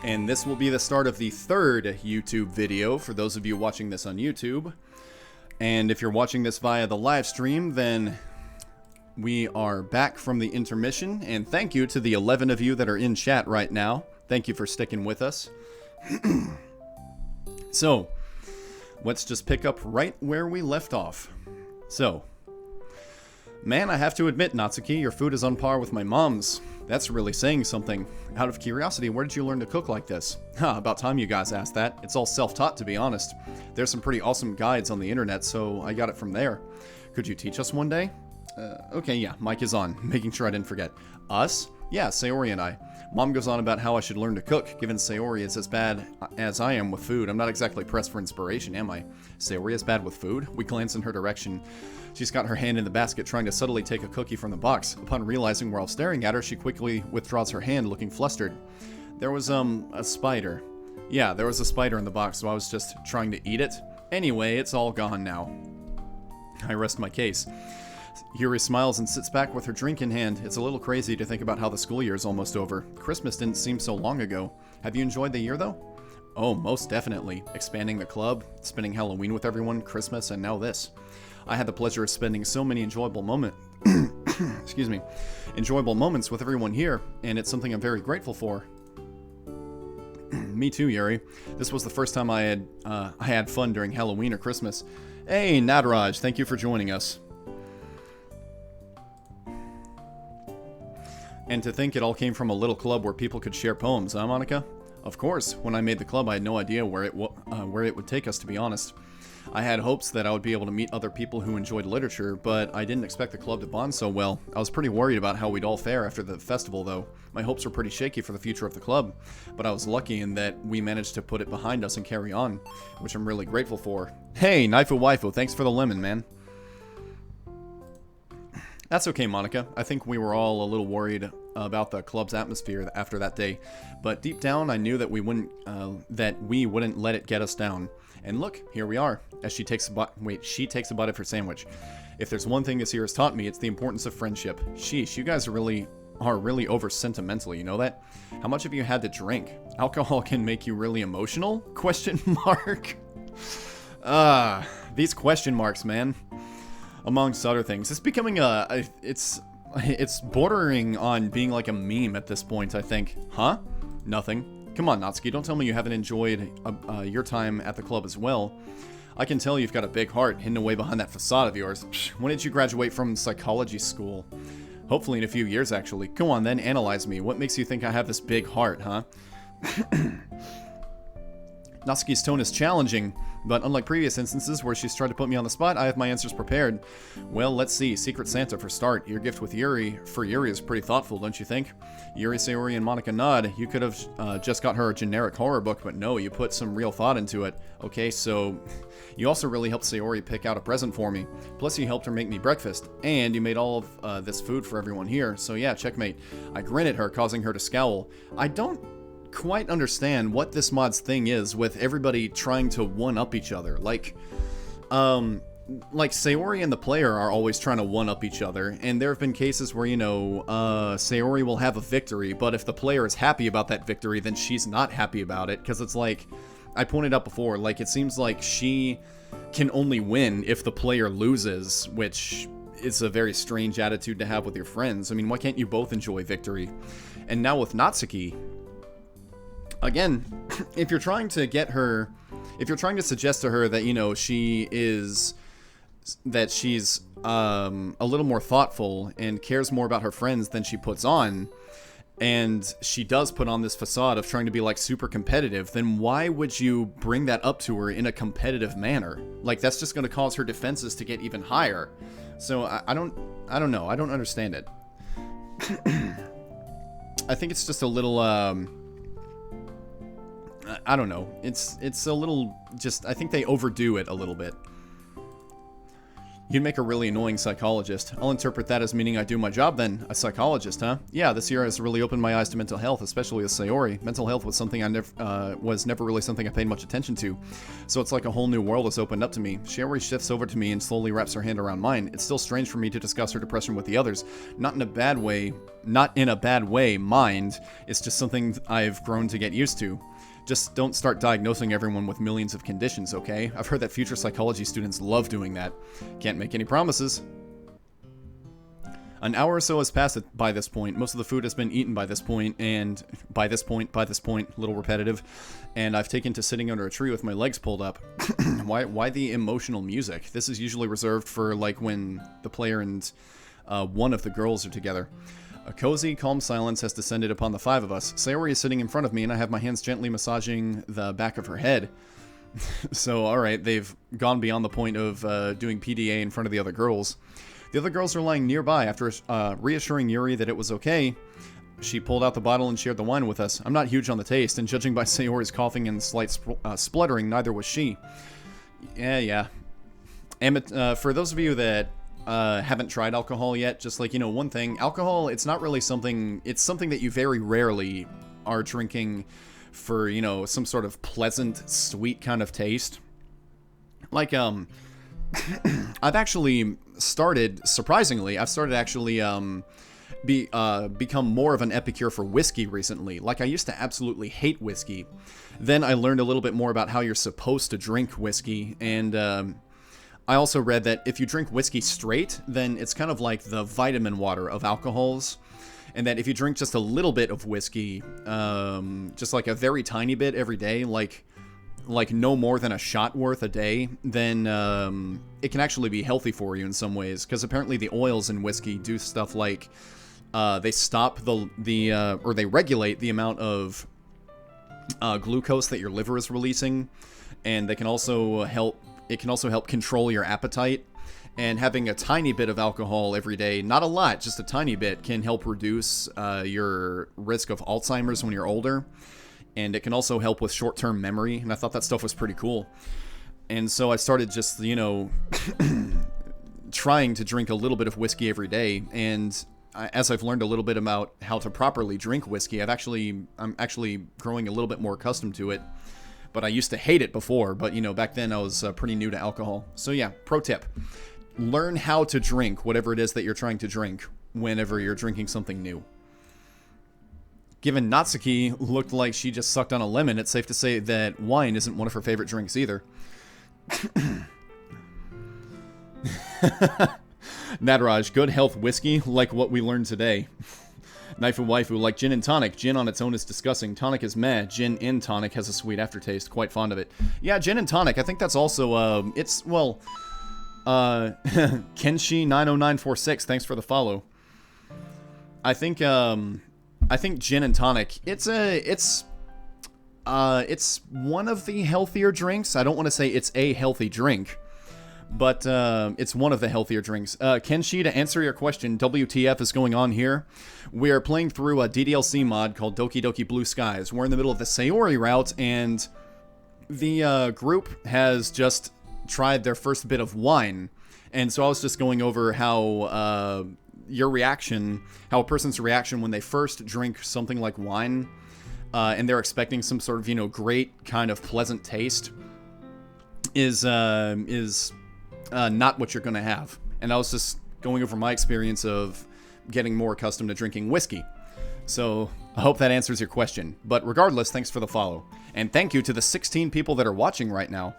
And this will be the start of the third YouTube video for those of you watching this on YouTube. And if you're watching this via the live stream, then we are back from the intermission. And thank you to the 11 of you that are in chat right now. Thank you for sticking with us. So, let's just pick up right where we left off. So, man, I have to admit, Natsuki, your food is on par with my mom's. That's really saying something. Out of curiosity, where did you learn to cook like this? About time you guys asked that. It's all self-taught, to be honest. There's some pretty awesome guides on the internet, so I got it from there. Could you teach us one day? Okay, yeah, mic is on. Making sure I didn't forget. Us? Yeah, Sayori and I. Mom goes on about how I should learn to cook, given Sayori is as bad as I am with food. I'm not exactly pressed for inspiration, am I? Sayori is bad with food? We glance in her direction. She's got her hand in the basket, trying to subtly take a cookie from the box. Upon realizing we're all staring at her, she quickly withdraws her hand, looking flustered. There was, a spider. Yeah, there was a spider in the box, so I was just trying to eat it. Anyway, it's all gone now. I rest my case. Yuri smiles and sits back with her drink in hand. It's a little crazy to think about how the school year is almost over. Christmas didn't seem so long ago. Have you enjoyed the year, though? Oh, most definitely. Expanding the club, spending Halloween with everyone, Christmas, and now this. I had the pleasure of spending so many enjoyable enjoyable moments with everyone here, and it's something I'm very grateful for. Me too, Yuri. This was the first time I had fun during Halloween or Christmas. Hey, Nataraj, thank you for joining us. And to think it all came from a little club where people could share poems, huh, Monika? Of course, when I made the club I had no idea where it would take us, to be honest. I had hopes that I would be able to meet other people who enjoyed literature, but I didn't expect the club to bond so well. I was pretty worried about how we'd all fare after the festival, though. My hopes were pretty shaky for the future of the club, but I was lucky in that we managed to put it behind us and carry on, which I'm really grateful for. Hey, Naifu Waifu, thanks for the lemon, man. That's okay, Monika. I think we were all a little worried about the club's atmosphere after that day, but deep down I knew that we wouldn't let it get us down. And look, here we are. As she takes a bite of her sandwich. If there's one thing this year has taught me, it's the importance of friendship. Sheesh, you guys are really over sentimental, you know that? How much have you had to drink? Alcohol can make you really emotional? Question mark. These question marks, man. Amongst other things, it's becoming it's bordering on being like a meme at this point, I think. Huh? Nothing. Come on, Natsuki, don't tell me you haven't enjoyed your time at the club as well. I can tell you've got a big heart hidden away behind that facade of yours. Psh, when did you graduate from psychology school? Hopefully in a few years, actually. Go on then, analyze me. What makes you think I have this big heart, huh? Natsuki's tone is challenging, but unlike previous instances where she's tried to put me on the spot, I have my answers prepared. Well, let's see. Secret Santa for start. Your gift with Yuri is pretty thoughtful, don't you think? Yuri, Sayori, and Monika nod. You could have just got her a generic horror book, but no, you put some real thought into it. Okay, so you also really helped Sayori pick out a present for me. Plus you helped her make me breakfast, and you made all of this food for everyone here. So yeah, checkmate. I grin at her, causing her to scowl. I don't quite understand what this mod's thing is with everybody trying to one-up each other. Like Sayori and the player are always trying to one-up each other, and there have been cases where, you know, Sayori will have a victory, but if the player is happy about that victory, then she's not happy about it, because it's like, I pointed out before, like, it seems like she can only win if the player loses, which is a very strange attitude to have with your friends. I mean, why can't you both enjoy victory? And now with Natsuki, again, if you're trying to suggest to her that, you know, she's a little more thoughtful and cares more about her friends than she puts on, and she does put on this facade of trying to be like super competitive, then why would you bring that up to her in a competitive manner? Like, that's just going to cause her defenses to get even higher. So I don't know. I don't understand it. I think it's just a little I don't know. It's a little just, I think they overdo it a little bit. You'd make a really annoying psychologist. I'll interpret that as meaning I do my job then. A psychologist, huh? Yeah, this year has really opened my eyes to mental health, especially with Sayori. Mental health was something I never really something I paid much attention to. So it's like a whole new world has opened up to me. Sayori shifts over to me and slowly wraps her hand around mine. It's still strange for me to discuss her depression with the others. Not in a bad way, mind. It's just something I've grown to get used to. Just don't start diagnosing everyone with millions of conditions, okay? I've heard that future psychology students love doing that. Can't make any promises. An hour or so has passed by this point. Most of the food has been eaten by this point, and by this point, a little repetitive. And I've taken to sitting under a tree with my legs pulled up. Why the emotional music? This is usually reserved for, like, when the player and one of the girls are together. A cozy, calm silence has descended upon the five of us. Sayori is sitting in front of me, and I have my hands gently massaging the back of her head. So, alright, they've gone beyond the point of doing PDA in front of the other girls. The other girls are lying nearby. After reassuring Yuri that it was okay, she pulled out the bottle and shared the wine with us. I'm not huge on the taste, and judging by Sayori's coughing and slight spluttering, neither was she. Yeah. And for those of you that haven't tried alcohol yet, just like, one thing, alcohol, it's not really something, it's something that you very rarely are drinking for, some sort of pleasant, sweet kind of taste. Like, I've actually started, surprisingly, become more of an epicure for whiskey recently. Like, I used to absolutely hate whiskey. Then I learned a little bit more about how you're supposed to drink whiskey, and, I also read that if you drink whiskey straight, then it's kind of like the vitamin water of alcohols. And that if you drink just a little bit of whiskey, just like a very tiny bit every day, like no more than a shot worth a day, then it can actually be healthy for you in some ways. Because apparently the oils in whiskey do stuff like they stop or they regulate the amount of glucose that your liver is releasing, and they can also help. It can also help control your appetite, and having a tiny bit of alcohol every day, not a lot, just a tiny bit, can help reduce your risk of Alzheimer's when you're older, and it can also help with short-term memory, and I thought that stuff was pretty cool. And so I started just, trying to drink a little bit of whiskey every day, and as I've learned a little bit about how to properly drink whiskey, I'm actually growing a little bit more accustomed to it. But I used to hate it before, but, back then I was pretty new to alcohol. So yeah, pro tip. Learn how to drink whatever it is that you're trying to drink whenever you're drinking something new. Given Natsuki looked like she just sucked on a lemon, it's safe to say that wine isn't one of her favorite drinks either. Nataraj, good health whiskey, like what we learned today. Knife and Waifu, like gin and tonic. Gin on its own is disgusting. Tonic is meh. Gin in tonic has a sweet aftertaste. Quite fond of it. Yeah, gin and tonic. I think that's also, Kenshi90946, thanks for the follow. I think gin and tonic, it's one of the healthier drinks. I don't want to say it's a healthy drink, but it's one of the healthier drinks. Kenshi, to answer your question, WTF is going on here. We are playing through a DDLC mod called OkieDoki Blue Skies. We're in the middle of the Sayori route, and the group has just tried their first bit of wine. And so I was just going over how how a person's reaction when they first drink something like wine, and they're expecting some sort of, great kind of pleasant taste, is not what you're going to have. And I was just going over my experience of getting more accustomed to drinking whiskey. So I hope that answers your question. But regardless, thanks for the follow. And thank you to the 16 people that are watching right now.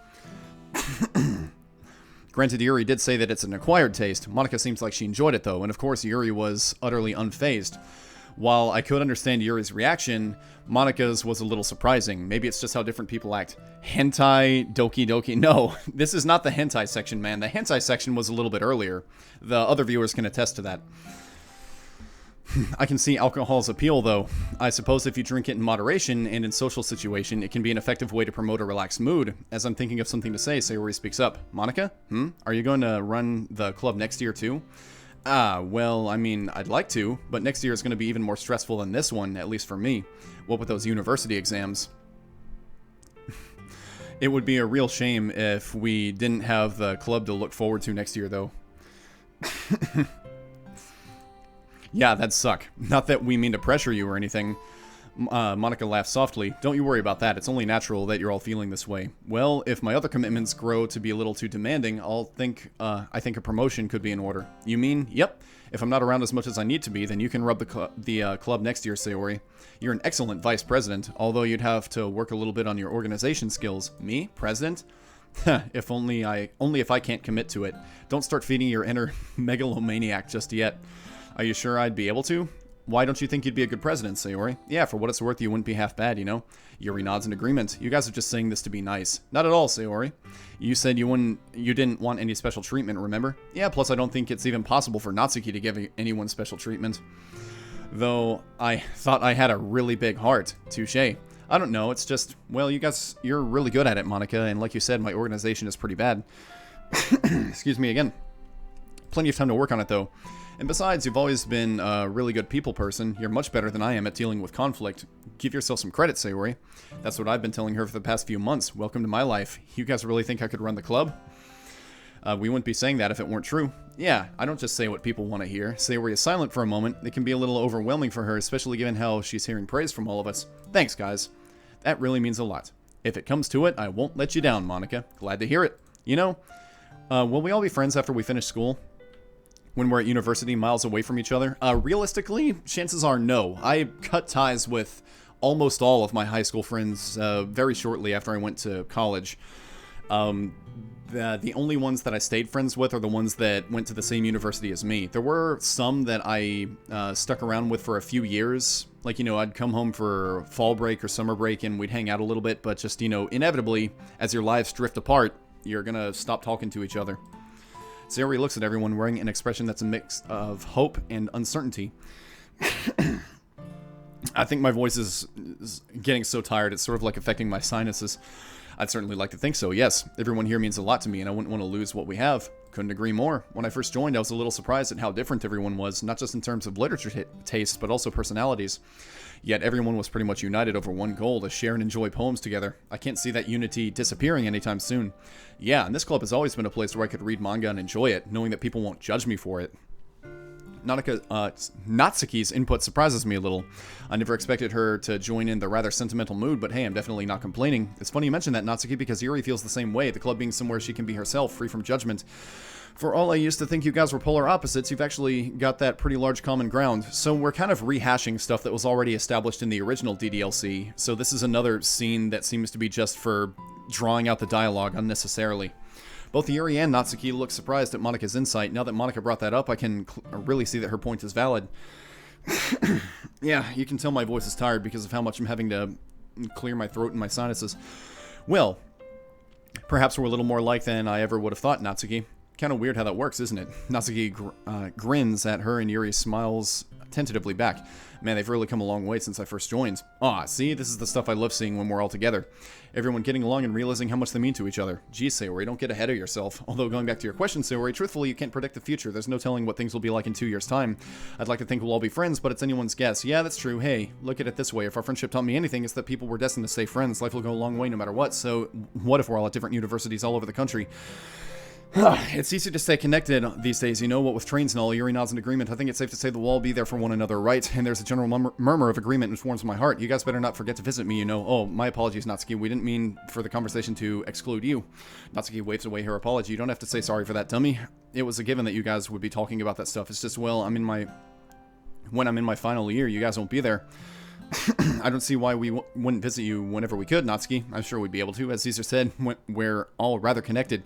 Granted, Yuri did say that it's an acquired taste. Monika seems like she enjoyed it though. And of course, Yuri was utterly unfazed. While I could understand Yuri's reaction, Monika's was a little surprising. Maybe it's just how different people act. Hentai, Doki Doki. No, this is not the hentai section, man. The hentai section was a little bit earlier. The other viewers can attest to that. I can see alcohol's appeal, though. I suppose if you drink it in moderation and in social situation, it can be an effective way to promote a relaxed mood. As I'm thinking of something to say, Sayori speaks up. Monika? Are you going to run the club next year, too? Well, I mean, I'd like to, but next year is going to be even more stressful than this one, at least for me. What with those university exams? It would be a real shame if we didn't have the club to look forward to next year, though. Yeah, that'd suck. Not that we mean to pressure you or anything. Monika laughed softly. Don't you worry about that. It's only natural that you're all feeling this way. Well, if my other commitments grow to be a little too demanding, I think a promotion could be in order. You mean? Yep. If I'm not around as much as I need to be, then you can rub the club next year, Sayori. You're an excellent vice president, although you'd have to work a little bit on your organization skills. Me? President? If I can't commit to it. Don't start feeding your inner megalomaniac just yet. Are you sure I'd be able to? Why don't you think you'd be a good president, Sayori? Yeah, for what it's worth, you wouldn't be half bad, you know? Yuri nods in agreement. You guys are just saying this to be nice. Not at all, Sayori. You said you didn't want any special treatment, remember? Yeah, plus I don't think it's even possible for Natsuki to give anyone special treatment. Though, I thought I had a really big heart. Touché. I don't know, it's just, well, you're really good at it, Monika, and like you said, my organization is pretty bad. Excuse me again. Plenty of time to work on it, though. And besides, you've always been a really good people person. You're much better than I am at dealing with conflict. Give yourself some credit, Sayori. That's what I've been telling her for the past few months. Welcome to my life. You guys really think I could run the club? We wouldn't be saying that if it weren't true. Yeah, I don't just say what people want to hear. Sayori is silent for a moment. It can be a little overwhelming for her, especially given how she's hearing praise from all of us. Thanks, guys. That really means a lot. If it comes to it, I won't let you down, Monika. Glad to hear it. You know, will we all be friends after we finish school? When we're at university miles away from each other? Realistically, chances are no. I cut ties with almost all of my high school friends very shortly after I went to college. The only ones that I stayed friends with are the ones that went to the same university as me. There were some that I stuck around with for a few years. Like, you know, I'd come home for fall break or summer break and we'd hang out a little bit, but just, you know, inevitably, as your lives drift apart, you're gonna stop talking to each other. Sayori looks at everyone wearing an expression that's a mix of hope and uncertainty. I think my voice is getting so tired, it's sort of like affecting my sinuses. I'd certainly like to think so, yes. Everyone here means a lot to me, and I wouldn't want to lose what we have. Couldn't agree more. When I first joined, I was a little surprised at how different everyone was, not just in terms of literature tastes, but also personalities. Yet everyone was pretty much united over one goal, to share and enjoy poems together. I can't see that unity disappearing anytime soon. Yeah, and this club has always been a place where I could read manga and enjoy it, knowing that people won't judge me for it. Natsuki's input surprises me a little. I never expected her to join in the rather sentimental mood, but hey, I'm definitely not complaining. It's funny you mention that, Natsuki, because Yuri feels the same way, the club being somewhere she can be herself, free from judgment. For all I used to think you guys were polar opposites, you've actually got that pretty large common ground. So we're kind of rehashing stuff that was already established in the original DDLC, so this is another scene that seems to be just for drawing out the dialogue unnecessarily. Both Yuri and Natsuki look surprised at Monika's insight. Now that Monika brought that up, I can really see that her point is valid. Yeah, you can tell my voice is tired because of how much I'm having to clear my throat and my sinuses. Well, perhaps we're a little more alike than I ever would have thought, Natsuki. Kind of weird how that works, isn't it? Natsuki grins at her and Yuri smiles tentatively back. Man, they've really come a long way since I first joined. Ah, see, this is the stuff I love seeing when we're all together. Everyone getting along and realizing how much they mean to each other. Geez, Sayori, don't get ahead of yourself. Although, going back to your question, Sayori, truthfully, you can't predict the future. There's no telling what things will be like in 2 years' time. I'd like to think we'll all be friends, but it's anyone's guess. Yeah, that's true. Hey, look at it this way. If our friendship taught me anything, it's that people were destined to stay friends. Life will go a long way no matter what. So, what if we're all at different universities all over the country? It's easy to stay connected these days, you know, what with trains and all. Yuri nods in agreement. I think it's safe to say that we'll all be there for one another, right? And there's a general murmur of agreement which warms my heart. You guys better not forget to visit me, you know. Oh, my apologies, Natsuki. We didn't mean for the conversation to exclude you. Natsuki waves away her apology. You don't have to say sorry for that, dummy. It was a given that you guys would be talking about that stuff. It's just, well, when I'm in my final year, you guys won't be there. I don't see why we wouldn't visit you whenever we could, Natsuki. I'm sure we'd be able to. As Caesar said, we're all rather connected.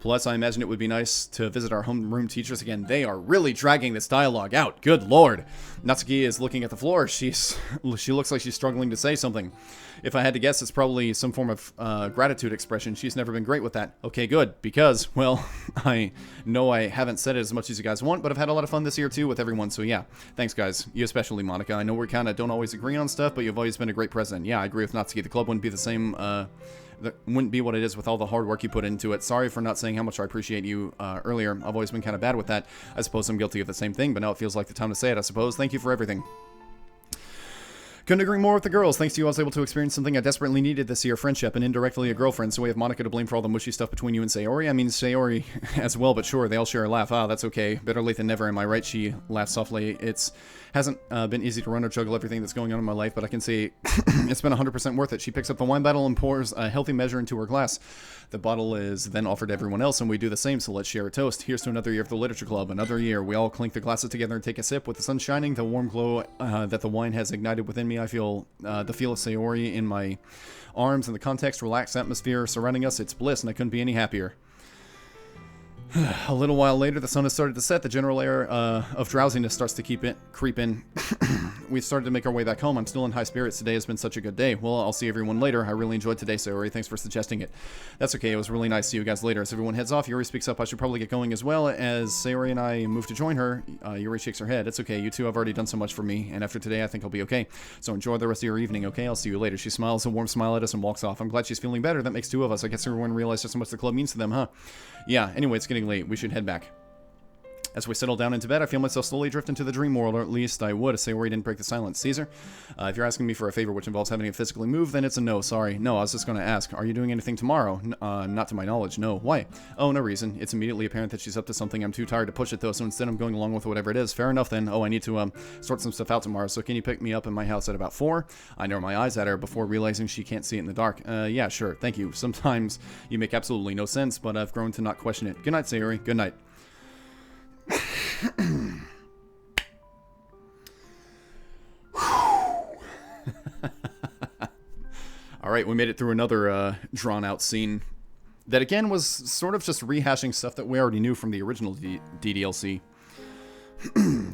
Plus, I imagine it would be nice to visit our homeroom teachers again. They are really dragging this dialogue out. Good lord. Natsuki is looking at the floor. She looks like she's struggling to say something. If I had to guess, it's probably some form of gratitude expression. She's never been great with that. Okay, good. Because, well, I know I haven't said it as much as you guys want, but I've had a lot of fun this year, too, with everyone. So, yeah. Thanks, guys. You especially, Monika. I know we kind of don't always agree on stuff, but you've always been a great president. Yeah, I agree with Natsuki. The club wouldn't be the same... that wouldn't be what it is with all the hard work you put into it. Sorry for not saying how much I appreciate you earlier. I've always been kind of bad with that. I suppose I'm guilty of the same thing, but now it feels like the time to say it, I suppose. Thank you for everything. Couldn't agree more with the girls. Thanks to you, I was able to experience something I desperately needed this year, friendship, and indirectly a girlfriend, so we have Monika to blame for all the mushy stuff between you and Sayori. I mean, Sayori as well, but sure, they all share a laugh. Ah, that's okay. Better late than never, am I right? She laughs softly. Hasn't been easy to run or juggle everything that's going on in my life, but I can say it's been 100% worth it. She picks up the wine bottle and pours a healthy measure into her glass. The bottle is then offered to everyone else, and we do the same, so let's share a toast. Here's to another year of the Literature Club, another year. We all clink the glasses together and take a sip. With the sun shining, the warm glow that the wine has ignited within me, I feel the feel of Sayori in my arms, and the context, relaxed atmosphere surrounding us. It's bliss, and I couldn't be any happier. A little while later, the sun has started to set. The general air of drowsiness starts to creep in. We've started to make our way back home. I'm still in high spirits. Today has been such a good day. Well, I'll see everyone later. I really enjoyed today, Sayori. Thanks for suggesting it. That's okay. It was really nice to see you guys later. As everyone heads off, Yuri speaks up. I should probably get going as well. As Sayori and I move to join her, Yuri shakes her head. It's okay. You two have already done so much for me, and after today, I think I'll be okay. So enjoy the rest of your evening, okay? I'll see you later. She smiles a warm smile at us and walks off. I'm glad she's feeling better. That makes two of us. I guess everyone realized just how much the club means to them, huh? Yeah, anyway, it's getting late. We should head back. As we settle down into bed, I feel myself slowly drift into the dream world, or at least I would, if Sayori didn't break the silence. Caesar, if you're asking me for a favor which involves having to physically move, then it's a no, sorry. No, I was just going to ask, are you doing anything tomorrow? Not to my knowledge, no. Why? Oh, no reason. It's immediately apparent that she's up to something. I'm too tired to push it, though, so instead I'm going along with whatever it is. Fair enough, then. Oh, I need to sort some stuff out tomorrow, so can you pick me up in my house at about 4? I narrow my eyes at her before realizing she can't see it in the dark. Yeah, sure, thank you. Sometimes you make absolutely no sense, but I've grown to not question it. Good night, Sayori. Good night. Alright, we made it through another drawn-out scene that, again, was sort of just rehashing stuff that we already knew from the original DDLC.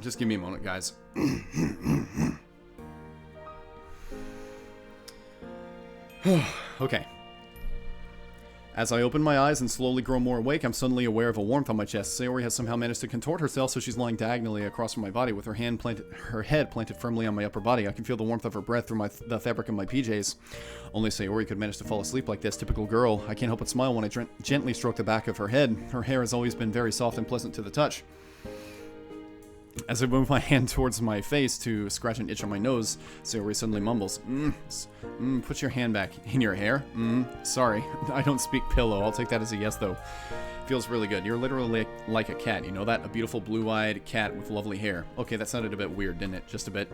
Just give me a moment, guys. Okay. As I open my eyes and slowly grow more awake, I'm suddenly aware of a warmth on my chest. Sayori has somehow managed to contort herself so she's lying diagonally across from my body with her head planted firmly on my upper body. I can feel the warmth of her breath through the fabric of my PJs. Only Sayori could manage to fall asleep like this. Typical girl. I can't help but smile when I gently stroke the back of her head. Her hair has always been very soft and pleasant to the touch. As I move my hand towards my face to scratch an itch on my nose, Sayori suddenly mumbles, put your hand back. In your hair? Sorry. I don't speak pillow. I'll take that as a yes, though. Feels really good. You're literally like a cat, you know that? A beautiful blue-eyed cat with lovely hair. Okay, that sounded a bit weird, didn't it? Just a bit.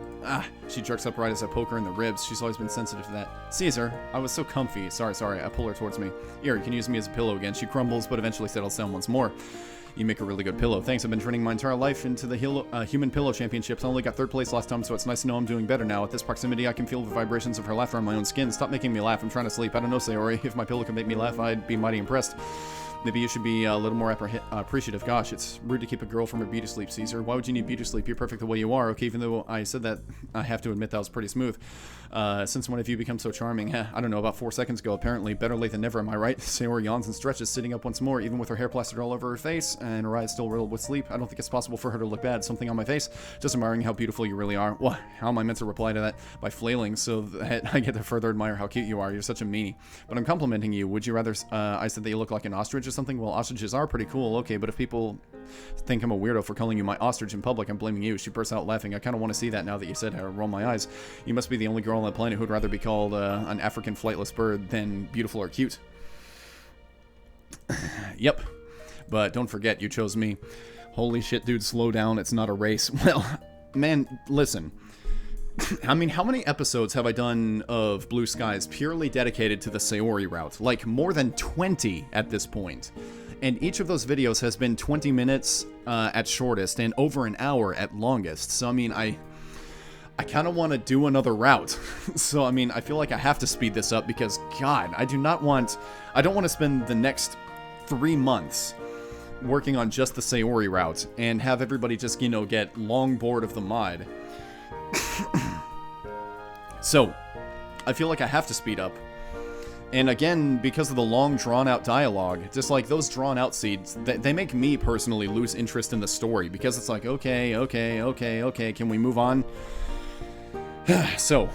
She jerks upright as I poke her in the ribs. She's always been sensitive to that. Caesar, I was so comfy. Sorry. I pull her towards me. Here, you can use me as a pillow again. She crumbles, but eventually settles down once more. You make a really good pillow. Thanks, I've been training my entire life into the Human Pillow Championships. I only got 3rd place last time, so it's nice to know I'm doing better now. At this proximity, I can feel the vibrations of her laughter on my own skin. Stop making me laugh. I'm trying to sleep. I don't know, Sayori. If my pillow could make me laugh, I'd be mighty impressed. Maybe you should be a little more appreciative. Gosh, it's rude to keep a girl from her beauty sleep, Caesar. Why would you need beauty sleep? You're perfect the way you are. Okay, even though I said that, I have to admit that was pretty smooth. Since when have you become so charming? I don't know, about 4 seconds ago, apparently. Better late than never, am I right? Sayori yawns and stretches, sitting up once more, even with her hair plastered all over her face, and her eyes still riddled with sleep. I don't think it's possible for her to look bad. Something on my face? Just admiring how beautiful you really are. What? How am I meant to reply to that? By flailing, so that I get to further admire how cute you are. You're such a meanie. But I'm complimenting you. Would you rather I said that you look like an ostrich or something? Well, ostriches are pretty cool, okay, but if people think I'm a weirdo for calling you my ostrich in public, I'm blaming you. She bursts out laughing. I kind of want to see that now that you said it. I roll my eyes. You must be the only girl on the planet who'd rather be called an African flightless bird than beautiful or cute. Yep. But don't forget, you chose me. Holy shit, dude, slow down. It's not a race. Well, man, listen. I mean, how many episodes have I done of Blue Skies purely dedicated to the Sayori route? Like, more than 20 at this point. And each of those videos has been 20 minutes at shortest and over an hour at longest. So, I mean, I kind of want to do another route. So, I mean, I feel like I have to speed this up because, God, I don't want to spend the next 3 months working on just the Sayori route and have everybody just, you know, get long bored of the mod. So, I feel like I have to speed up. And again, because of the long, drawn-out dialogue, just like those drawn-out scenes, they make me personally lose interest in the story. Because it's like, okay, can we move on? So,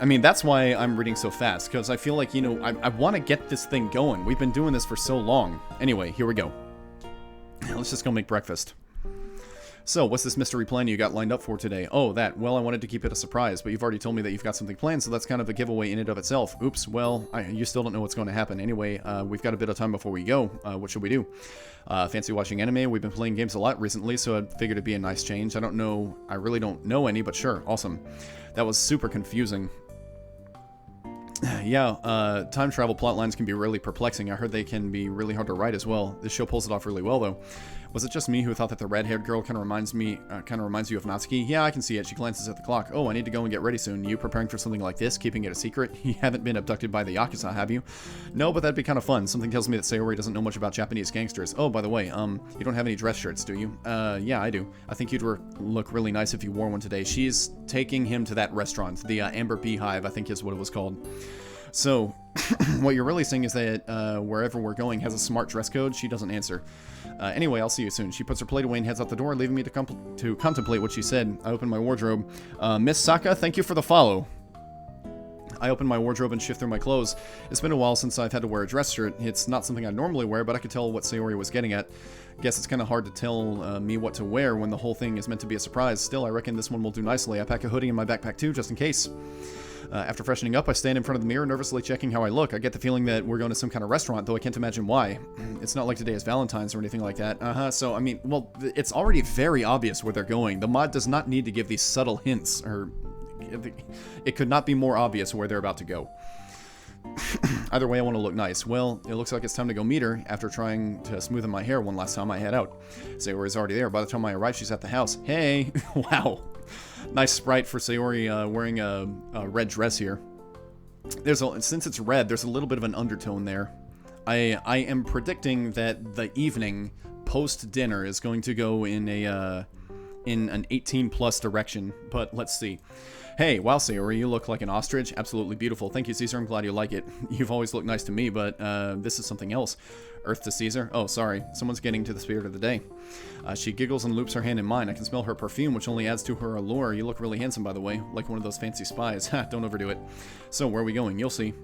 I mean, that's why I'm reading so fast. Because I feel like, you know, I want to get this thing going. We've been doing this for so long. Anyway, here we go. Let's just go make breakfast. So, what's this mystery plan you got lined up for today? Oh, that. Well, I wanted to keep it a surprise, but you've already told me that you've got something planned, so that's kind of a giveaway in and of itself. Oops, well, you still don't know what's going to happen. Anyway, we've got a bit of time before we go. What should we do? Fancy watching anime? We've been playing games a lot recently, so I figured it'd be a nice change. I really don't know any, but sure, awesome. That was super confusing. Yeah, time travel plotlines can be really perplexing. I heard they can be really hard to write as well. This show pulls it off really well, though. Was it just me who thought that the red-haired girl kind of reminds you of Natsuki? Yeah, I can see it. She glances at the clock. Oh, I need to go and get ready soon. You preparing for something like this? Keeping it a secret? You haven't been abducted by the Yakuza, have you? No, but that'd be kind of fun. Something tells me that Sayori doesn't know much about Japanese gangsters. Oh, by the way, you don't have any dress shirts, do you? Yeah, I do. I think you'd look really nice if you wore one today. She's taking him to that restaurant. The Amber Beehive, I think is what it was called. So, what you're really saying is that wherever we're going has a smart dress code. She doesn't answer. Anyway, I'll see you soon. She puts her plate away and heads out the door, leaving me to contemplate what she said. I open my wardrobe. Miss Saka, thank you for the follow. I open my wardrobe and shift through my clothes. It's been a while since I've had to wear a dress shirt. It's not something I normally wear, but I could tell what Sayori was getting at. Guess it's kind of hard to tell me what to wear when the whole thing is meant to be a surprise. Still, I reckon this one will do nicely. I pack a hoodie in my backpack too, just in case. After freshening up, I stand in front of the mirror, nervously checking how I look. I get the feeling that we're going to some kind of restaurant, though I can't imagine why. It's not like today is Valentine's or anything like that. So, I mean, well, it's already very obvious where they're going. The mod does not need to give these subtle hints, or it could not be more obvious where they're about to go. Either way, I want to look nice. Well, it looks like it's time to go meet her. After trying to smoothen my hair one last time, I head out. Sayori's already there. By the time I arrive, she's at the house. Hey! Wow. Nice sprite for Sayori wearing a red dress here. Since it's red, there's a little bit of an undertone there. I am predicting that the evening post-dinner is going to go in an 18+ direction, but let's see. Hey, wow, Sayori, you look like an ostrich. Absolutely beautiful. Thank you, Caesar. I'm glad you like it. You've always looked nice to me, but this is something else. Earth to Caesar? Oh, sorry. Someone's getting to the spirit of the day. She giggles and loops her hand in mine. I can smell her perfume, which only adds to her allure. You look really handsome, by the way. Like one of those fancy spies. Ha, don't overdo it. So, where are we going? You'll see.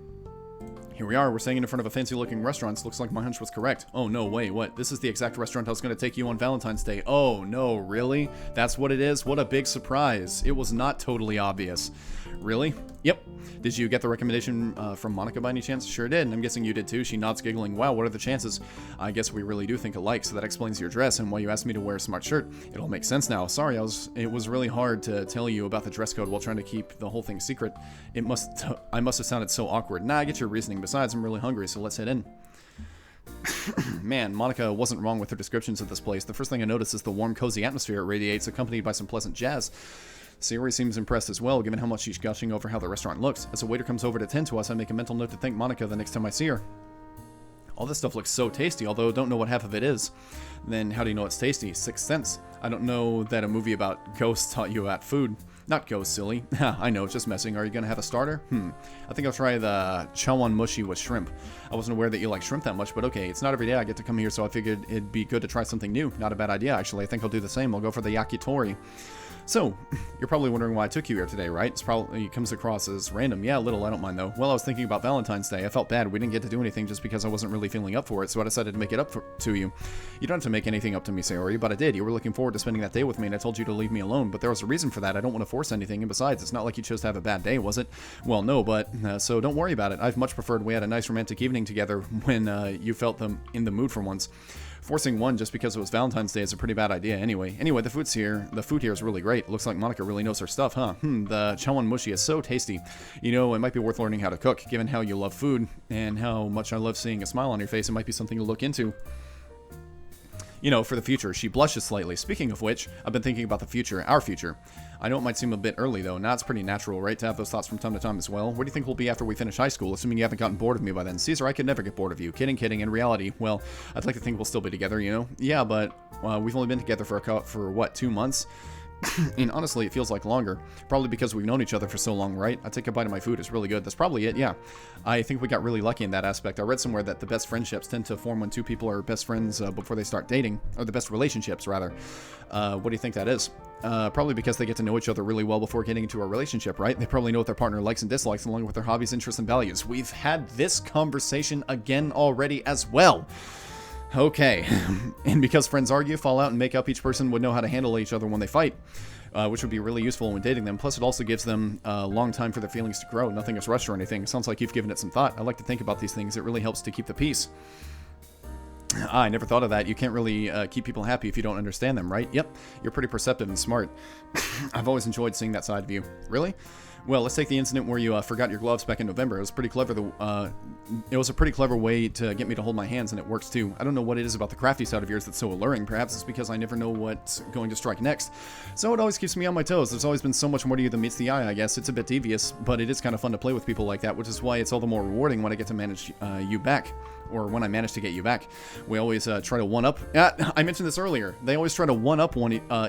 Here we are. We're staying in front of a fancy-looking restaurant. Looks like my hunch was correct. Oh, no, wait, what? This is the exact restaurant I was going to take you on Valentine's Day. Oh, no, really? That's what it is? What a big surprise. It was not totally obvious. Really? Yep. Did you get the recommendation from Monika by any chance? Sure did, and I'm guessing you did too. She nods, giggling. Wow, what are the chances? I guess we really do think alike, so that explains your dress and why you asked me to wear a smart shirt. It all makes sense now. Sorry, it was really hard to tell you about the dress code while trying to keep the whole thing secret. I must have sounded so awkward. Nah, I get your reasoning. Besides, I'm really hungry, so let's head in. Man, Monika wasn't wrong with her descriptions of this place. The first thing I notice is the warm, cozy atmosphere it radiates, accompanied by some pleasant jazz. Sayori seems impressed as well, given how much she's gushing over how the restaurant looks. As a waiter comes over to tend to us, I make a mental note to thank Monika the next time I see her. All this stuff looks so tasty, although I don't know what half of it is. Then how do you know it's tasty? Sixth sense. I don't know that a movie about ghosts taught you about food. Not ghosts, silly. I know, just messing. Are you gonna have a starter? I think I'll try the chawan mushi with shrimp. I wasn't aware that you like shrimp that much, but okay, it's not every day I get to come here, so I figured it'd be good to try something new. Not a bad idea, actually. I think I'll do the same. I'll go for the yakitori. So, you're probably wondering why I took you here today, right? It comes across as random. Yeah, a little, I don't mind though. Well, I was thinking about Valentine's Day. I felt bad. We didn't get to do anything just because I wasn't really feeling up for it, so I decided to make it up to you. You don't have to make anything up to me, Sayori, but I did. You were looking forward to spending that day with me, and I told you to leave me alone, but there was a reason for that. I don't want to force anything, and besides, it's not like you chose to have a bad day, was it? Well, no, but, so don't worry about it. I've much preferred we had a nice romantic evening together when you felt in the mood for once. Forcing one just because it was Valentine's Day is a pretty bad idea anyway. The food here is really great. It looks like Monika really knows her stuff, huh? The chawan mushi is so tasty. You know, it might be worth learning how to cook. Given how you love food and how much I love seeing a smile on your face, it might be something to look into. You know, for the future. She blushes slightly. Speaking of which, I've been thinking about the future, our future. I know it might seem a bit early, though. Now it's pretty natural, right, to have those thoughts from time to time as well. Where do you think we'll be after we finish high school, assuming you haven't gotten bored of me by then? Caesar, I could never get bored of you. Kidding, kidding. In reality, well, I'd like to think we'll still be together, you know? Yeah, but we've only been together for what, 2 months? And honestly, it feels like longer. Probably because we've known each other for so long, right? I take a bite of my food. It's really good. That's probably it, yeah. I think we got really lucky in that aspect. I read somewhere that the best friendships tend to form when two people are best friends before they start dating. Or the best relationships, rather. What do you think that is? Probably because they get to know each other really well before getting into a relationship, right? They probably know what their partner likes and dislikes along with their hobbies, interests, and values. We've had this conversation again already as well. Okay. And because friends argue, fall out, and make up, each person would know how to handle each other when they fight. Which would be really useful when dating them. Plus, it also gives them a long time for their feelings to grow. Nothing is rushed or anything. Sounds like you've given it some thought. I like to think about these things. It really helps to keep the peace. I never thought of that. You can't really keep people happy if you don't understand them, right? Yep. You're pretty perceptive and smart. I've always enjoyed seeing that side of you. Really? Well, let's take the incident where you forgot your gloves back in November. It was pretty clever. It was a pretty clever way to get me to hold my hands, and it works too. I don't know what it is about the crafty side of yours that's so alluring. Perhaps it's because I never know what's going to strike next. So it always keeps me on my toes. There's always been so much more to you than meets the eye, I guess. It's a bit devious, but it is kind of fun to play with people like that, which is why it's all the more rewarding when I get to manage you back. Or when I manage to get you back. We always try to one-up. I mentioned this earlier. They always try to one-up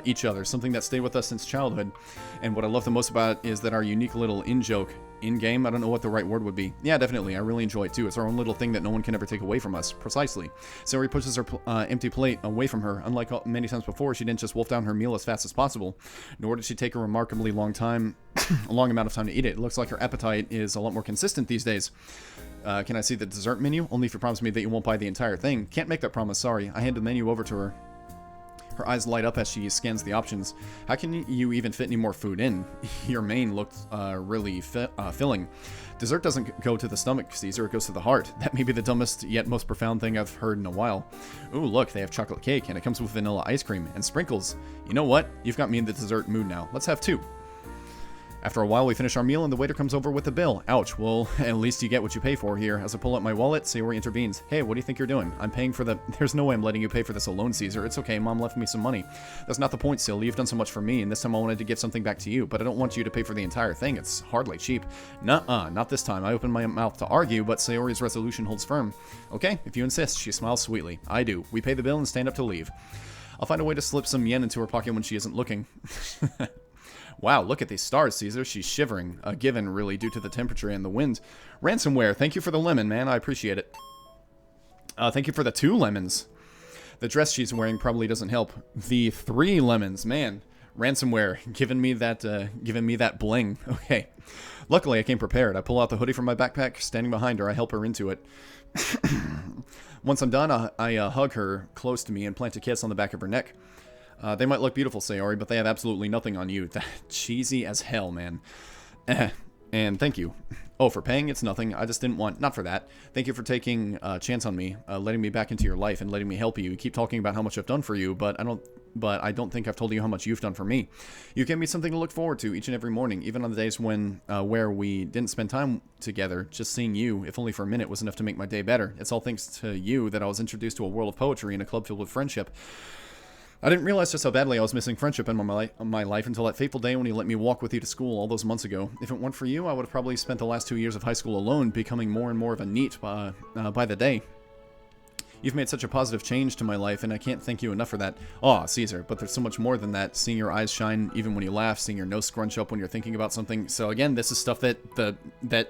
each other, something that stayed with us since childhood. And what I love the most about it is that our unique little in-joke, in-game, I don't know what the right word would be. Yeah, definitely. I really enjoy it too. It's our own little thing that no one can ever take away from us. Precisely. Sayori pushes her empty plate away from her. Unlike many times before, she didn't just wolf down her meal as fast as possible. Nor did she take a remarkably long amount of time to eat it. It looks like her appetite is a lot more consistent these days. Can I see the dessert menu? Only if you promise me that you won't buy the entire thing. Can't make that promise, sorry. I hand the menu over to her. Her eyes light up as she scans the options. How can you even fit any more food in? Your main looks really filling. Dessert doesn't go to the stomach, Caesar. It goes to the heart. That may be the dumbest yet most profound thing I've heard in a while. Ooh, look, they have chocolate cake, and it comes with vanilla ice cream and sprinkles. You know what? You've got me in the dessert mood now. Let's have two. After a while, we finish our meal, and the waiter comes over with the bill. Ouch. Well, at least you get what you pay for here. As I pull out my wallet, Sayori intervenes. Hey, what do you think you're doing? I'm paying for the... There's no way I'm letting you pay for this alone, Caesar. It's okay. Mom left me some money. That's not the point, Silly. You've done so much for me, and this time I wanted to give something back to you, but I don't want you to pay for the entire thing. It's hardly cheap. Nuh-uh. Not this time. I opened my mouth to argue, but Sayori's resolution holds firm. Okay, if you insist. She smiles sweetly. I do. We pay the bill and stand up to leave. I'll find a way to slip some yen into her pocket when she isn't looking. Wow, look at these stars, Caesar. She's shivering. A given, really, due to the temperature and the wind. Ransomware, thank you for the lemon, man. I appreciate it. Thank you for the 2 lemons. The dress she's wearing probably doesn't help. The 3 lemons, man. Ransomware, giving me that bling. Okay. Luckily, I came prepared. I pull out the hoodie from my backpack. Standing behind her, I help her into it. Once I'm done, I hug her close to me and plant a kiss on the back of her neck. They might look beautiful, Sayori, but they have absolutely nothing on you. Cheesy as hell, man. And thank you. Oh, for paying, it's nothing. I just didn't want... Not for that. Thank you for taking a chance on me, letting me back into your life and letting me help you. You keep talking about how much I've done for you, but I don't think I've told you how much you've done for me. You give me something to look forward to each and every morning, even on the days when where we didn't spend time together. Just seeing you, if only for a minute, was enough to make my day better. It's all thanks to you that I was introduced to a world of poetry and a club filled with friendship. I didn't realize just how badly I was missing friendship in my life until that fateful day when you let me walk with you to school all those months ago. If it weren't for you, I would have probably spent the last 2 years of high school alone, becoming more and more of a NEET by the day. You've made such a positive change to my life, and I can't thank you enough for that. Aw, Caesar, but there's so much more than that. Seeing your eyes shine even when you laugh, seeing your nose scrunch up when you're thinking about something. So again, this is stuff that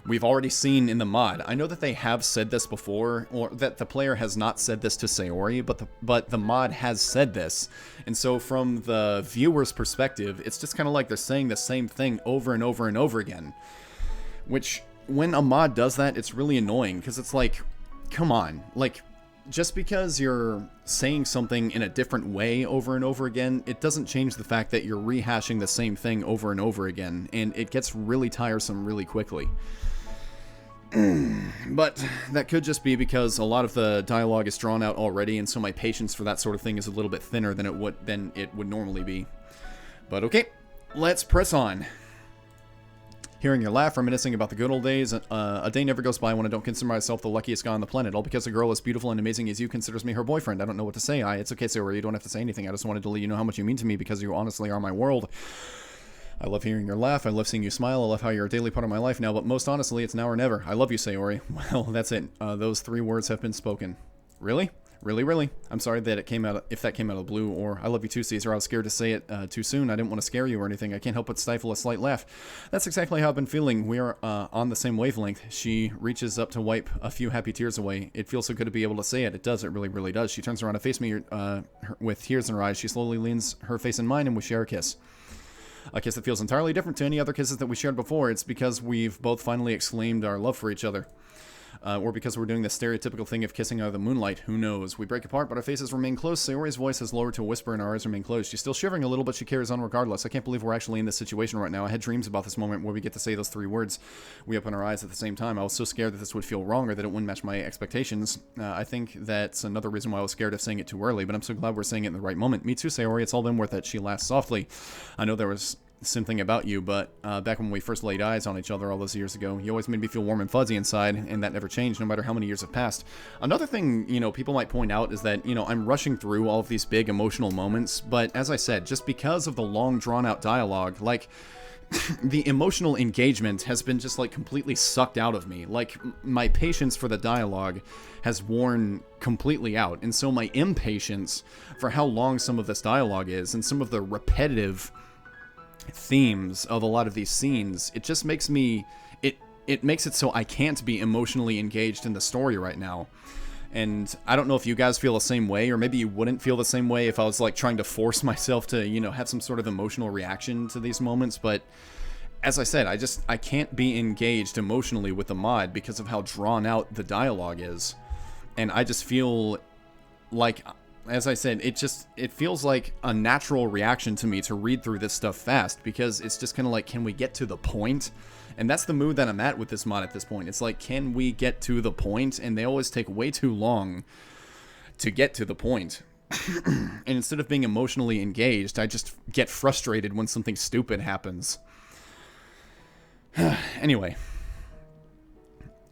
we've already seen in the mod. I know that they have said this before, or that the player has not said this to Sayori, but the mod has said this. And so from the viewer's perspective, it's just kind of like they're saying the same thing over and over and over again. Which, when a mod does that, it's really annoying, because it's like, come on, like, just because you're saying something in a different way over and over again, it doesn't change the fact that you're rehashing the same thing over and over again, and it gets really tiresome really quickly. But that could just be because a lot of the dialogue is drawn out already, and so my patience for that sort of thing is a little bit thinner than it would normally be. But okay, let's press on. Hearing your laugh, reminiscing about the good old days, a day never goes by when I don't consider myself the luckiest guy on the planet, all because a girl as beautiful and amazing as you considers me her boyfriend. I don't know what to say. It's okay, Sayori, you don't have to say anything. I just wanted to let you know how much you mean to me, because you honestly are my world. I love hearing your laugh, I love seeing you smile, I love how you're a daily part of my life now, but most honestly, it's now or never. I love you, Sayori. Well, that's it. Those 3 words have been spoken. Really? Really, really? I'm sorry that if that came out of the blue, or I love you too, Caesar. I was scared to say it too soon. I didn't want to scare you or anything. I can't help but stifle a slight laugh. That's exactly how I've been feeling. We are on the same wavelength. She reaches up to wipe a few happy tears away. It feels so good to be able to say it. It does. It really, really does. She turns around to face me with tears in her eyes. She slowly leans her face in mine, and we share a kiss. A kiss that feels entirely different to any other kisses that we shared before. It's because we've both finally exclaimed our love for each other. Or because we're doing the stereotypical thing of kissing under the moonlight. Who knows? We break apart, but our faces remain close. Sayori's voice has lowered to a whisper and our eyes remain closed. She's still shivering a little, but she carries on regardless. I can't believe we're actually in this situation right now. I had dreams about this moment where we get to say those 3 words. We open our eyes at the same time. I was so scared that this would feel wrong or that it wouldn't match my expectations. I think that's another reason why I was scared of saying it too early, but I'm so glad we're saying it in the right moment. Me too, Sayori. It's all been worth it. She laughs softly. I know there was something about you, but back when we first laid eyes on each other all those years ago, you always made me feel warm and fuzzy inside, and that never changed, no matter how many years have passed. Another thing, people might point out is that, I'm rushing through all of these big emotional moments, but as I said, just because of the long, drawn-out dialogue, like, the emotional engagement has been just, like, completely sucked out of me. Like, my patience for the dialogue has worn completely out, and so my impatience for how long some of this dialogue is, and some of the repetitive themes of a lot of these scenes, it just makes me, it makes it so I can't be emotionally engaged in the story right now. And I don't know if you guys feel the same way, or maybe you wouldn't feel the same way if I was like trying to force myself to, have some sort of emotional reaction to these moments, but as I said, I can't be engaged emotionally with the mod because of how drawn out the dialogue is. And I just feel like, as I said, it feels like a natural reaction to me to read through this stuff fast, because it's just kind of like, can we get to the point? And that's the mood that I'm at with this mod at this point. It's like, can we get to the point? And they always take way too long to get to the point. And instead of being emotionally engaged, I just get frustrated when something stupid happens. Anyway.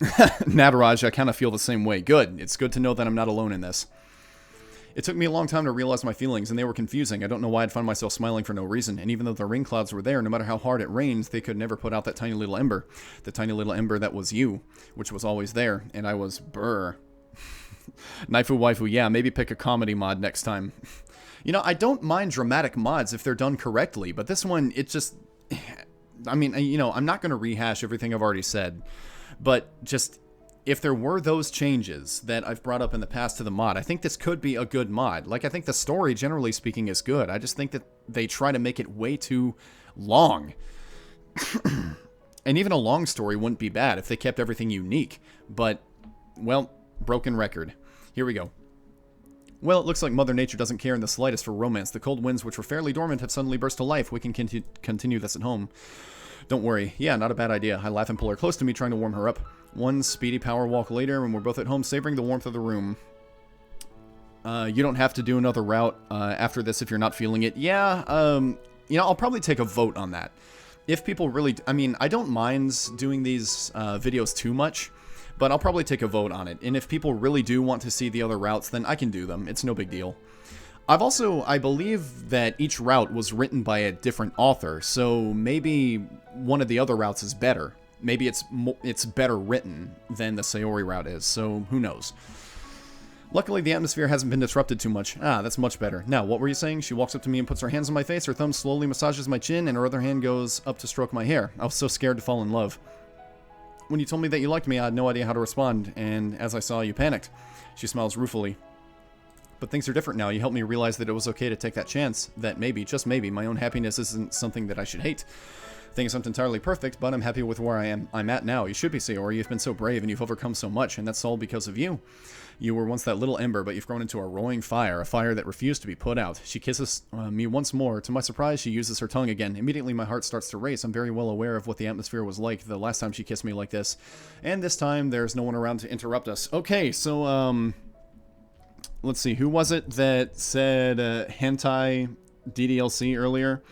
Nataraj, I kind of feel the same way. Good. It's good to know that I'm not alone in this. It took me a long time to realize my feelings, and they were confusing. I don't know why I'd find myself smiling for no reason, and even though the rain clouds were there, no matter how hard it rained, they could never put out that tiny little ember. The tiny little ember that was you, which was always there, and I was brr. Naifu waifu, yeah, maybe pick a comedy mod next time. I don't mind dramatic mods if they're done correctly, but this one, it just... I mean, I'm not going to rehash everything I've already said, but just... if there were those changes that I've brought up in the past to the mod, I think this could be a good mod. Like, I think the story, generally speaking, is good. I just think that they try to make it way too long. And even a long story wouldn't be bad if they kept everything unique. But, well, broken record. Here we go. Well, it looks like Mother Nature doesn't care in the slightest for romance. The cold winds, which were fairly dormant, have suddenly burst to life. We can continue this at home. Don't worry. Yeah, not a bad idea. I laugh and pull her close to me, trying to warm her up. One speedy power walk later, and we're both at home, savoring the warmth of the room. You don't have to do another route after this if you're not feeling it. Yeah, I'll probably take a vote on that. If people really... I mean, I don't mind doing these videos too much, but I'll probably take a vote on it. And if people really do want to see the other routes, then I can do them. It's no big deal. I believe that each route was written by a different author, so maybe one of the other routes is better. Maybe it's better written than the Sayori route is, so who knows. Luckily, the atmosphere hasn't been disrupted too much. Ah, that's much better. Now, what were you saying? She walks up to me and puts her hands on my face, her thumb slowly massages my chin, and her other hand goes up to stroke my hair. I was so scared to fall in love. When you told me that you liked me, I had no idea how to respond, and as I saw, you panicked. She smiles ruefully. But things are different now. You helped me realize that it was okay to take that chance, that maybe, just maybe, my own happiness isn't something that I should hate. Things aren't entirely perfect, but I'm happy with where I'm at now. You should be, Sayori. You've been so brave, and you've overcome so much, and that's all because of you. You were once that little ember, but you've grown into a roaring fire, a fire that refused to be put out. She kisses me once more. To my surprise, she uses her tongue again. Immediately, my heart starts to race. I'm very well aware of what the atmosphere was like the last time she kissed me like this. And this time, there's no one around to interrupt us. Okay, so, let's see. Who was it that said hentai DDLC earlier?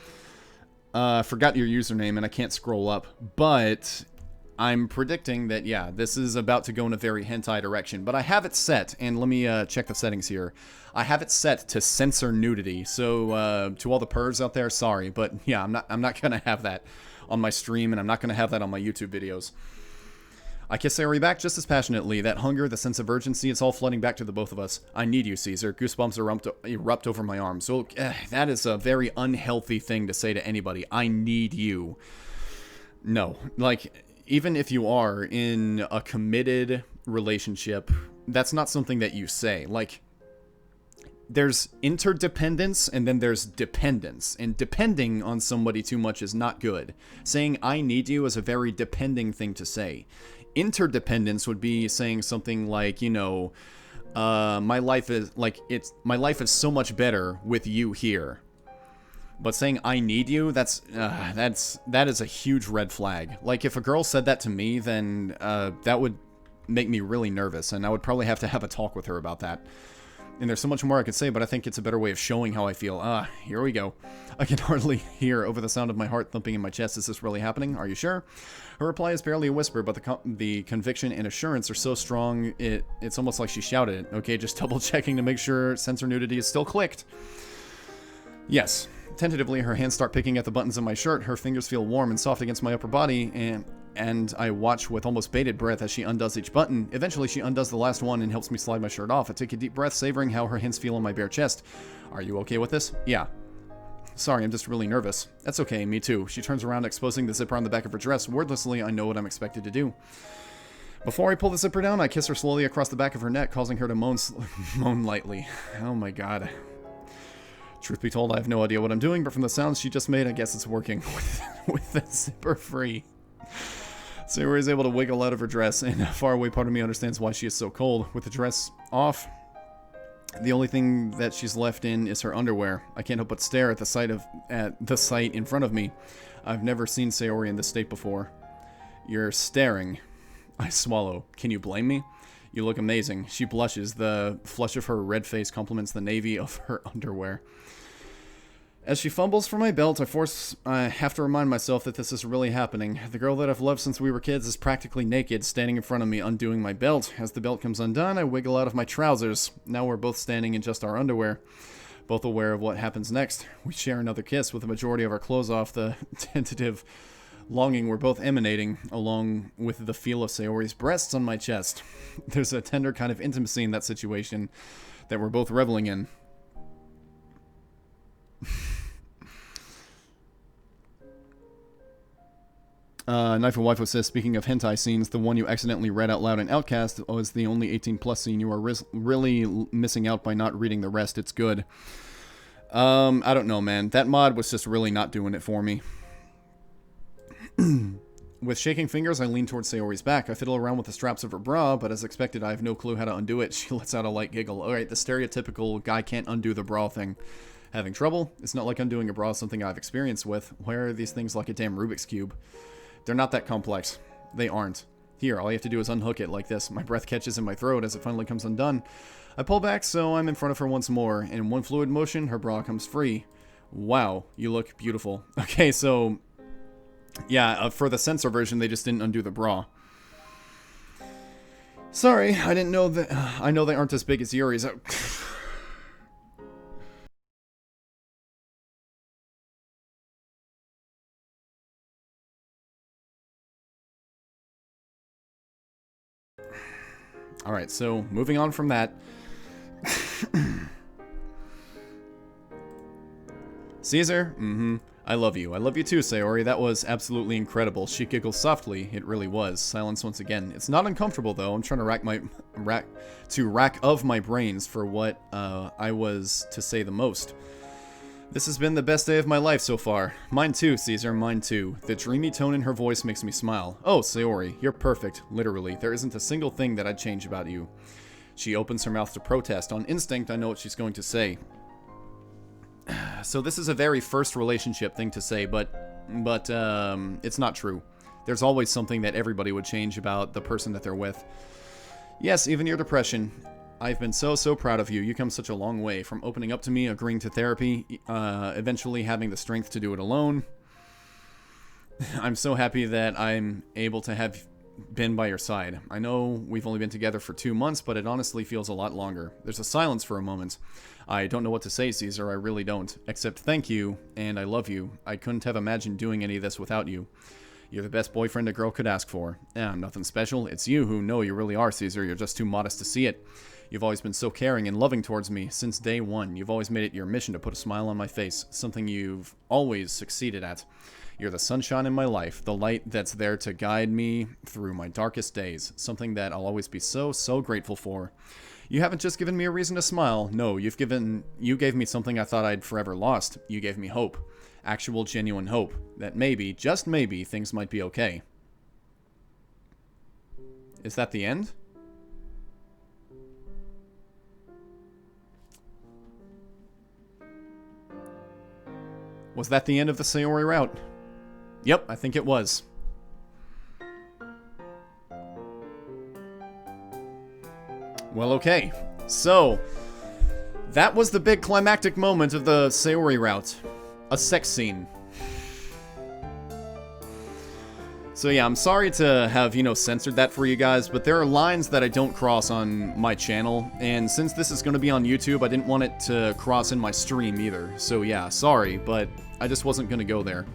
Forgot your username, and I can't scroll up. But I'm predicting that, yeah, this is about to go in a very hentai direction. But I have it set, and let me check the settings here. I have it set to censor nudity. So to all the pervs out there, sorry, but yeah, I'm not gonna have that on my stream, and I'm not gonna have that on my YouTube videos. I kiss Sayori back just as passionately. That hunger, the sense of urgency, it's all flooding back to the both of us. I need you, Caesar. Goosebumps erupt over my arm. So that is a very unhealthy thing to say to anybody. I need you. No. Like, even if you are in a committed relationship, that's not something that you say. Like, there's interdependence and then there's dependence. And depending on somebody too much is not good. Saying I need you is a very depending thing to say. interdependence would be saying something like, you know, my life is so much better with you here. But saying I need you, that is a huge red flag. Like, if a girl said that to me, then that would make me really nervous, and I would probably have to have a talk with her about that. And there's so much more I could say, but I think it's a better way of showing how I feel. Here we go. I can hardly hear over the sound of my heart thumping in my chest. Is this really happening? Are you sure? Her reply is barely a whisper, but the conviction and assurance are so strong, it's almost like she shouted it. Okay, just double checking to make sure sensor nudity is still clicked. Yes. Tentatively, her hands start picking at the buttons of my shirt. Her fingers feel warm and soft against my upper body, and I watch with almost bated breath as she undoes each button. Eventually, she undoes the last one and helps me slide my shirt off. I take a deep breath, savoring how her hands feel on my bare chest. Are you okay with this? Yeah. Sorry, I'm just really nervous. That's okay, me too. She turns around, exposing the zipper on the back of her dress. Wordlessly, I know what I'm expected to do. Before I pull the zipper down, I kiss her slowly across the back of her neck, causing her to moan lightly. Oh my god. Truth be told, I have no idea what I'm doing, but from the sounds she just made, I guess it's working with the zipper free. Sayori is able to wiggle out of her dress, and a faraway part of me understands why she is so cold. With the dress off, the only thing that she's left in is her underwear. I can't help but stare at the sight in front of me. I've never seen Sayori in this state before. You're staring. I swallow. Can you blame me? You look amazing. She blushes. The flush of her red face complements the navy of her underwear. As she fumbles for my belt, I have to remind myself that this is really happening. The girl that I've loved since we were kids is practically naked, standing in front of me, undoing my belt. As the belt comes undone, I wiggle out of my trousers. Now we're both standing in just our underwear, both aware of what happens next. We share another kiss with the majority of our clothes off, the tentative longing we're both emanating, along with the feel of Sayori's breasts on my chest. There's a tender kind of intimacy in that situation that we're both reveling in. Knife and Waifu says, speaking of hentai scenes, the one you accidentally read out loud in Outcast was the only 18+ scene. You are really missing out by not reading the rest. It's good. I don't know, man. That mod was just really not doing it for me. With shaking fingers, I lean towards Sayori's back. I fiddle around with the straps of her bra, but as expected, I have no clue how to undo it. She lets out a light giggle. Alright, the stereotypical guy can't undo the bra thing. Having trouble? It's not like undoing a bra is something I've experienced with. Why are these things like a damn Rubik's Cube? They're not that complex. They aren't. Here, all you have to do is unhook it like this. My breath catches in my throat as it finally comes undone. I pull back, so I'm in front of her once more. In one fluid motion, her bra comes free. Wow, you look beautiful. Okay, so... yeah, for the censor version, they just didn't undo the bra. Sorry, I didn't know that... I know they aren't as big as Yuri's. Alright, so moving on from that. Caesar? I love you. I love you too, Sayori. That was absolutely incredible. She giggles softly. It really was. Silence once again. It's not uncomfortable though. I'm trying to rack of my brains for what I was to say the most. This has been the best day of my life so far. Mine too, Caesar, mine too. The dreamy tone in her voice makes me smile. Oh, Sayori, you're perfect, literally. There isn't a single thing that I'd change about you. She opens her mouth to protest. On instinct, I know what she's going to say. So this is a very first relationship thing to say, but it's not true. There's always something that everybody would change about the person that they're with. Yes, even your depression. I've been so proud of you. You come such a long way. From opening up to me, agreeing to therapy, eventually having the strength to do it alone. I'm so happy that I'm able to have been by your side. I know we've only been together for 2 months, but it honestly feels a lot longer. There's a silence for a moment. I don't know what to say, Caesar. I really don't. Except thank you, and I love you. I couldn't have imagined doing any of this without you. You're the best boyfriend a girl could ask for. Nothing special. It's you who know you really are, Caesar. You're just too modest to see it. You've always been so caring and loving towards me since day one. You've always made it your mission to put a smile on my face, something you've always succeeded at. You're the sunshine in my life, the light that's there to guide me through my darkest days, something that I'll always be so grateful for. You haven't just given me a reason to smile. No, you gave me something I thought I'd forever lost. You gave me hope. Actual, genuine hope that maybe, just maybe, things might be okay. Is that the end? Was that the end of the Sayori route? Yep, I think it was. Well, okay. So, that was the big climactic moment of the Sayori route. A sex scene. So yeah, I'm sorry to have, you know, censored that for you guys, but there are lines that I don't cross on my channel, and since this is going to be on YouTube, I didn't want it to cross in my stream either. So yeah, sorry, but I just wasn't going to go there.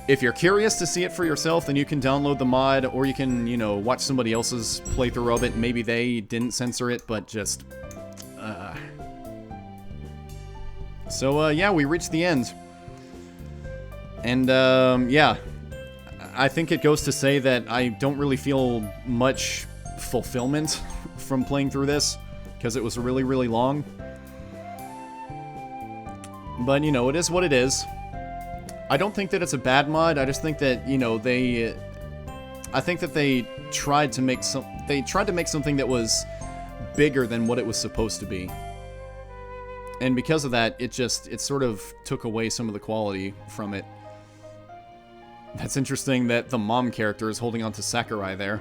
If you're curious to see it for yourself, then you can download the mod, or you can, you know, watch somebody else's playthrough of it. Maybe they didn't censor it, but just... So, yeah, we reached the end. And, yeah. I think it goes to say that I don't really feel much fulfillment from playing through this, because it was really, really long. But, you know, it is what it is. I don't think that it's a bad mod, I just think that, you know, I think that they tried to make something that was bigger than what it was supposed to be. And because of that, it sort of took away some of the quality from it. That's interesting that the mom character is holding on to Sakurai there.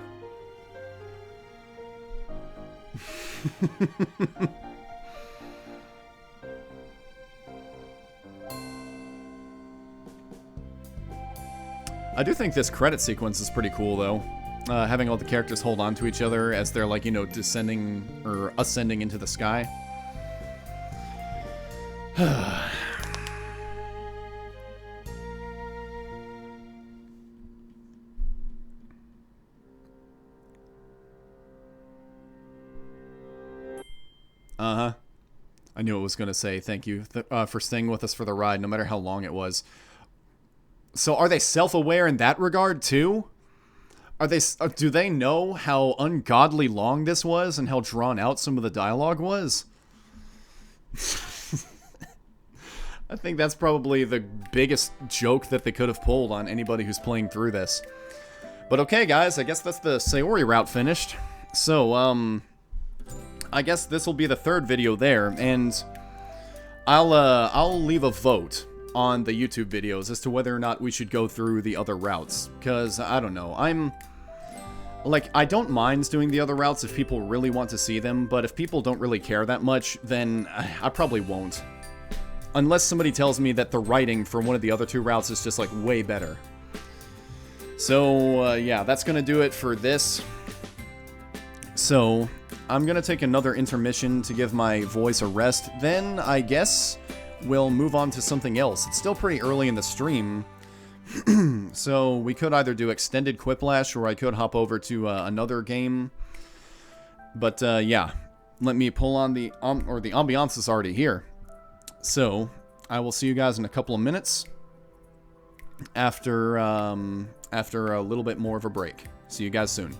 I do think this credit sequence is pretty cool, though. Having all the characters hold on to each other as they're, like, you know, descending or ascending into the sky. Uh-huh. I knew it was going to say thank you for staying with us for the ride, no matter how long it was. So are they self-aware in that regard, too? Do they know how ungodly long this was and how drawn out some of the dialogue was? I think that's probably the biggest joke that they could have pulled on anybody who's playing through this. But okay, guys, I guess that's the Sayori route finished. So, I guess this will be the third video there, and I'll leave a vote on the YouTube videos as to whether or not we should go through the other routes, because, I don't know, I don't mind doing the other routes if people really want to see them, but if people don't really care that much, then I probably won't. Unless somebody tells me that the writing for one of the other two routes is just, like, way better. So, yeah, that's gonna do it for this. So, I'm gonna take another intermission to give my voice a rest, then I guess we'll move on to something else. It's still pretty early in the stream, so we could either do extended Quiplash, or I could hop over to another game. But, yeah, let me pull on the ambiance is already here. So, I will see you guys in a couple of minutes after a little bit more of a break. See you guys soon.